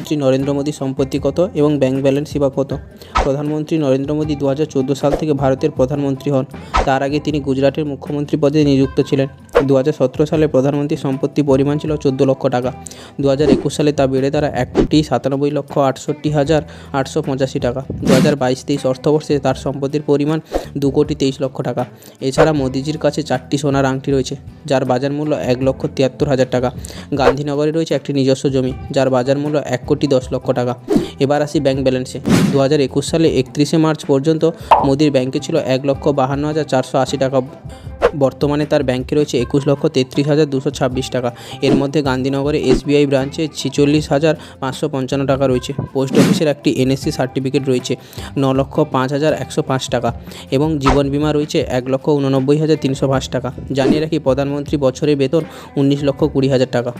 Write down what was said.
প্রধানমন্ত্রী নরেন্দ্র মোদীর সম্পত্তি কত এবং ব্যাংক ব্যালেন্সই বা কত? প্রধানমন্ত্রী নরেন্দ্র মোদী 2014 সাল থেকে ভারতের প্রধানমন্ত্রী হন। তার আগে তিনি গুজরাটের মুখ্যমন্ত্রী পদে নিযুক্ত ছিলেন। 2017 সালে প্রধানমন্ত্রীর সম্পত্তির পরিমাণ ছিল 14 লক্ষ টাকা। 2021 সালে তা বেড়ে দাঁড়ায় 1,97,68,885 টাকা। 2022-23 অর্থবর্ষে তার সম্পত্তির পরিমাণ 2,23,00,000 টাকা। এছাড়া মোদিজির কাছে 4টি সোনার আংটি রয়েছে, যার বাজার মূল্য 1,73,000 টাকা। গান্ধীনগরে রয়েছে একটি নিজস্ব জমি, যার বাজার মূল্য 1,10,00,000 টাকা। এবার আসি ব্যাংক ব্যালেন্সে। 2021 সালে 31 মার্চ পর্যন্ত মোদির ব্যাংকে ছিল 1,52,480 টাকা। বর্তমানে তার ব্যাংকে রয়েছে 21,33,226 টাকা। এর মধ্যে গান্ধীনগরে SBI ব্রাঞ্চে 46,555 টাকা রয়েছে। পোস্ট অফিসের একটি NSC সার্টিফিকেট রয়েছে 9,05,105 টাকা এবং জীবন বিমা রয়েছে 1,89,305 টাকা। জানিয়ে রাখি, প্রধানমন্ত্রী বছরে বেতন 19,20,000 টাকা।